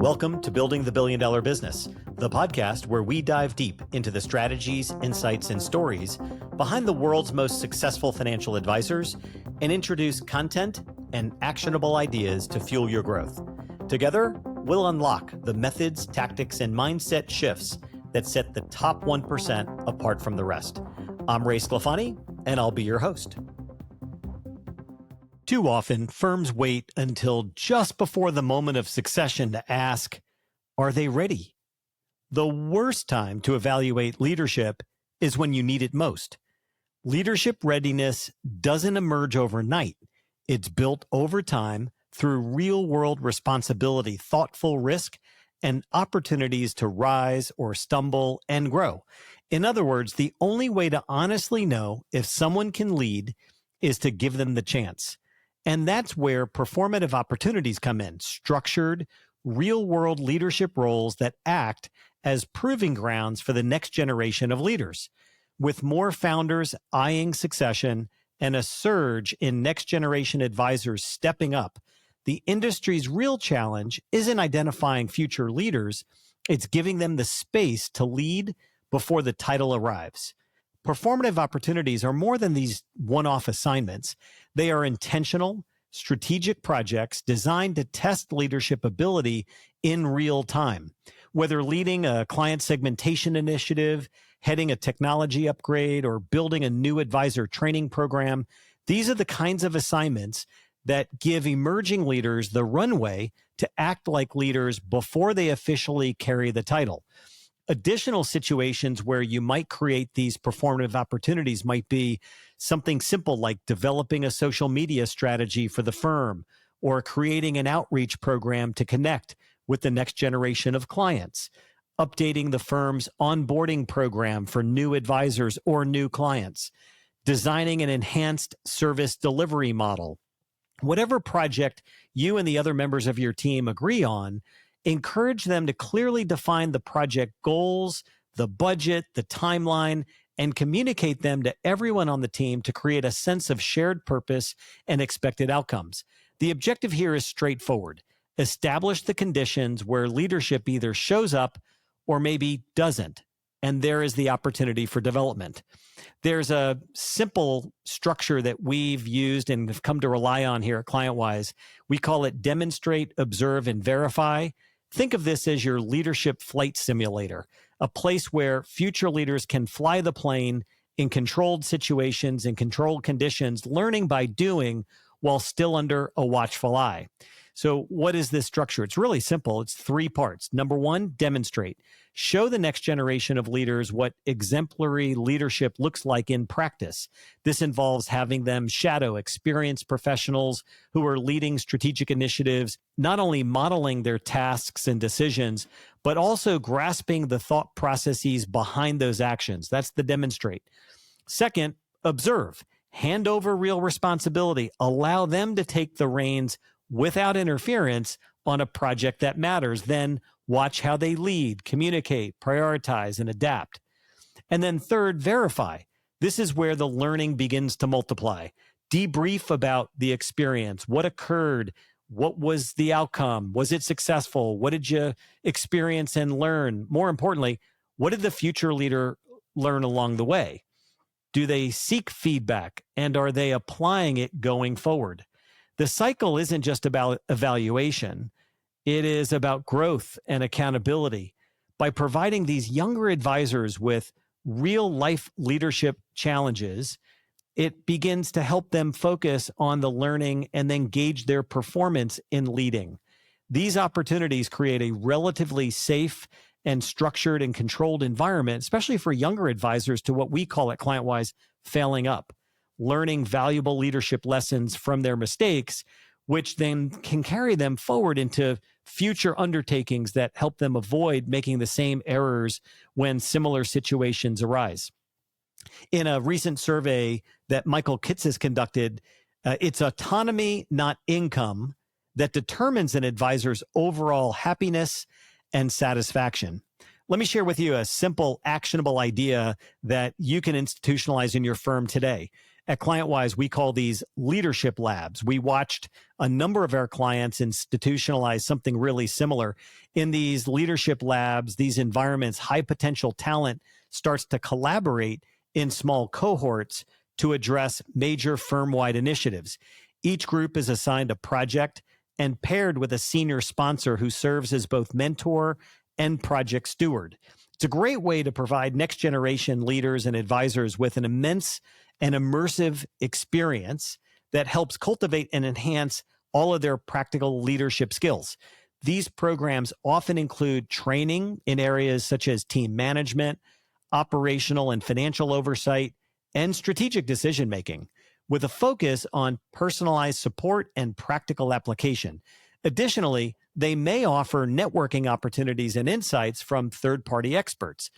Welcome to Building the $1 Billion Business, the podcast where we dive deep into the strategies, insights, and stories behind the world's most successful financial advisors and introduce content and actionable ideas to fuel your growth. Together, we'll unlock the methods, tactics, and mindset shifts that set the top 1% apart from the rest. I'm Ray Sclafani, and I'll be your host. Too often, firms wait until just before the moment of succession to ask, are they ready? The worst time to evaluate leadership is when you need it most. Leadership readiness doesn't emerge overnight. It's built over time through real-world responsibility, thoughtful risk, and opportunities to rise or stumble and grow. In other words, the only way to honestly know if someone can lead is to give them the chance. And that's where performative opportunities come in, structured, real-world leadership roles that act as proving grounds for the next generation of leaders. With more founders eyeing succession and a surge in next-generation advisors stepping up, the industry's real challenge isn't identifying future leaders, it's giving them the space to lead before the title arrives. Performative opportunities are more than these one-off assignments. They are intentional, strategic projects designed to test leadership ability in real time. Whether leading a client segmentation initiative, heading a technology upgrade, or building a new advisor training program, these are the kinds of assignments that give emerging leaders the runway to act like leaders before they officially carry the title. Additional situations where you might create these performative opportunities might be something simple like developing a social media strategy for the firm or creating an outreach program to connect with the next generation of clients, updating the firm's onboarding program for new advisors or new clients, designing an enhanced service delivery model. Whatever project you and the other members of your team agree on, encourage them to clearly define the project goals, the budget, the timeline, and communicate them to everyone on the team to create a sense of shared purpose and expected outcomes. The objective here is straightforward. Establish the conditions where leadership either shows up or maybe doesn't, and there is the opportunity for development. There's a simple structure that we've used and have come to rely on here at ClientWise. We call it demonstrate, observe, and verify. Think of this as your leadership flight simulator, a place where future leaders can fly the plane in controlled situations and controlled conditions, learning by doing while still under a watchful eye. So what is this structure? It's really simple. It's 3 parts. Number 1, demonstrate. Show the next generation of leaders what exemplary leadership looks like in practice. This involves having them shadow experienced professionals who are leading strategic initiatives, not only modeling their tasks and decisions, but also grasping the thought processes behind those actions. That's the demonstrate. Second, observe. Hand over real responsibility. Allow them to take the reins without interference on a project that matters. Then watch how they lead, communicate, prioritize, and adapt. And then third, verify. This is where the learning begins to multiply. Debrief about the experience. What occurred? What was the outcome? Was it successful? What did you experience and learn? More importantly, what did the future leader learn along the way? Do they seek feedback, and are they applying it going forward? The cycle isn't just about evaluation. It is about growth and accountability. By providing these younger advisors with real life leadership challenges, it begins to help them focus on the learning and then gauge their performance in leading. These opportunities create a relatively safe and structured and controlled environment, especially for younger advisors, to what we call at ClientWise failing up, learning valuable leadership lessons from their mistakes, which then can carry them forward into future undertakings that help them avoid making the same errors when similar situations arise. In a recent survey that Michael Kitces conducted, it's autonomy, not income, that determines an advisor's overall happiness and satisfaction. Let me share with you a simple, actionable idea that you can institutionalize in your firm today. At ClientWise, we call these leadership labs. We watched a number of our clients institutionalize something really similar. In these leadership labs, these environments, high potential talent starts to collaborate in small cohorts to address major firm-wide initiatives. Each group is assigned a project and paired with a senior sponsor who serves as both mentor and project steward. It's a great way to provide next generation leaders and advisors with an immense and immersive experience that helps cultivate and enhance all of their practical leadership skills. These programs often include training in areas such as team management, operational and financial oversight, and strategic decision making, with a focus on personalized support and practical application. Additionally, they may offer networking opportunities and insights from third-party experts.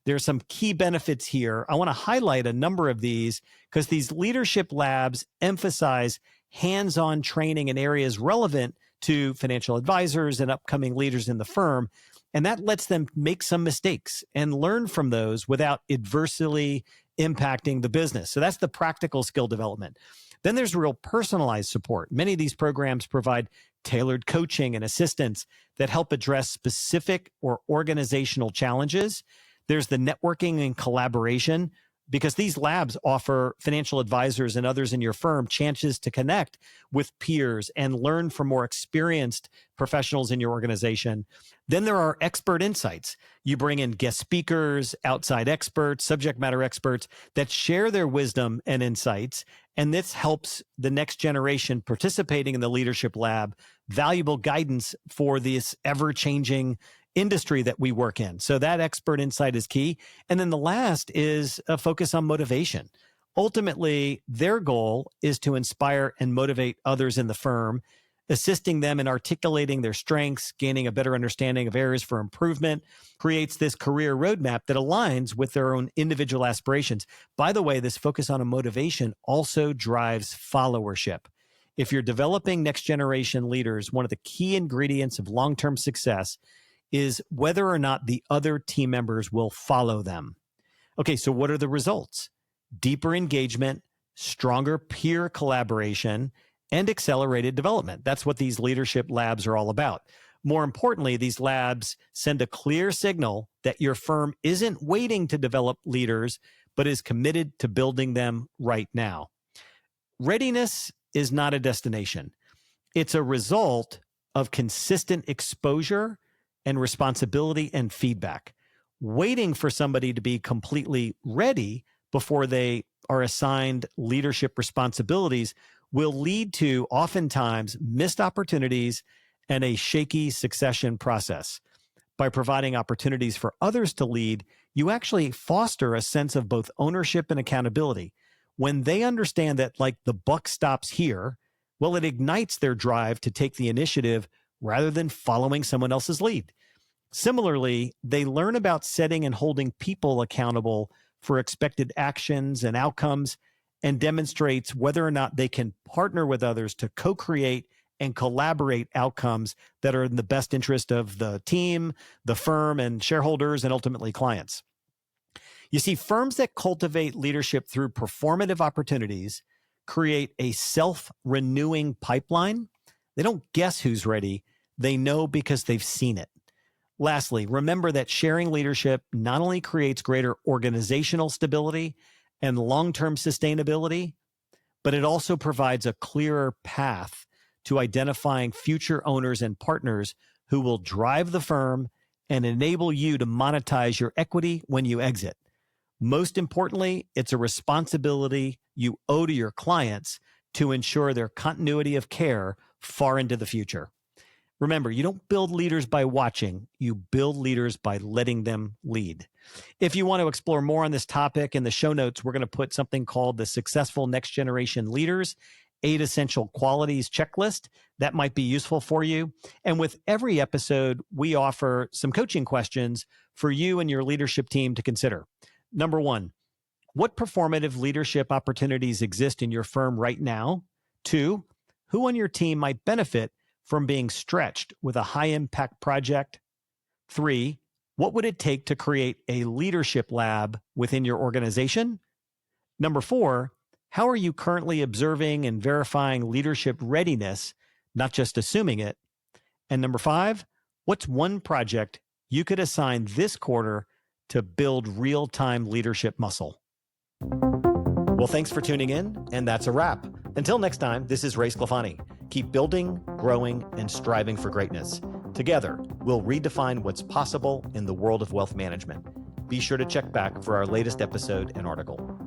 There's some key benefits here. I want to highlight a number of these because these leadership labs emphasize hands-on training in areas relevant to financial advisors and upcoming leaders in the firm. And that lets them make some mistakes and learn from those without adversely impacting the business. So that's the practical skill development. Then there's real personalized support. Many of these programs provide tailored coaching and assistance that help address specific or organizational challenges. There's the networking and collaboration, because these labs offer financial advisors and others in your firm chances to connect with peers and learn from more experienced professionals in your organization. Then there are expert insights. You bring in guest speakers, outside experts, subject matter experts that share their wisdom and insights. And this helps the next generation participating in the leadership lab valuable guidance for this ever-changing industry that we work in. So that expert insight is key. And then the last is a focus on motivation. Ultimately, their goal is to inspire and motivate others in the firm, assisting them in articulating their strengths, gaining a better understanding of areas for improvement, creates this career roadmap that aligns with their own individual aspirations. By the way, this focus on a motivation also drives followership. If you're developing next generation leaders, one of the key ingredients of long-term success is whether or not the other team members will follow them. Okay, so what are the results? Deeper engagement, stronger peer collaboration, and accelerated development. That's what these leadership labs are all about. More importantly, these labs send a clear signal that your firm isn't waiting to develop leaders, but is committed to building them right now. Readiness is not a destination. It's a result of consistent exposure and responsibility and feedback. Waiting for somebody to be completely ready before they are assigned leadership responsibilities will lead to oftentimes missed opportunities and a shaky succession process. By providing opportunities for others to lead, you actually foster a sense of both ownership and accountability. When they understand that, like, the buck stops here, well, it ignites their drive to take the initiative rather than following someone else's lead. Similarly, they learn about setting and holding people accountable for expected actions and outcomes, and demonstrates whether or not they can partner with others to co-create and collaborate outcomes that are in the best interest of the team, the firm, and shareholders, and ultimately clients. You see, firms that cultivate leadership through performative opportunities create a self-renewing pipeline. They don't guess who's ready. They know because they've seen it. Lastly, remember that sharing leadership not only creates greater organizational stability and long-term sustainability, but it also provides a clearer path to identifying future owners and partners who will drive the firm and enable you to monetize your equity when you exit. Most importantly, it's a responsibility you owe to your clients to ensure their continuity of care far into the future. Remember, you don't build leaders by watching, you build leaders by letting them lead. If you want to explore more on this topic, in the show notes, we're going to put something called the Successful Next Generation Leaders 8 Essential Qualities Checklist. That might be useful for you. And with every episode, we offer some coaching questions for you and your leadership team to consider. Number 1, what performative leadership opportunities exist in your firm right now? 2, who on your team might benefit from being stretched with a high-impact project? 3, what would it take to create a leadership lab within your organization? Number 4, How are you currently observing and verifying leadership readiness, not just assuming it? And number 5, what's one project you could assign this quarter to build real-time leadership muscle? Well, thanks for tuning in, and that's a wrap. Until next time, this is Ray Sclafani. Keep building, growing, and striving for greatness. Together, we'll redefine what's possible in the world of wealth management. Be sure to check back for our latest episode and article.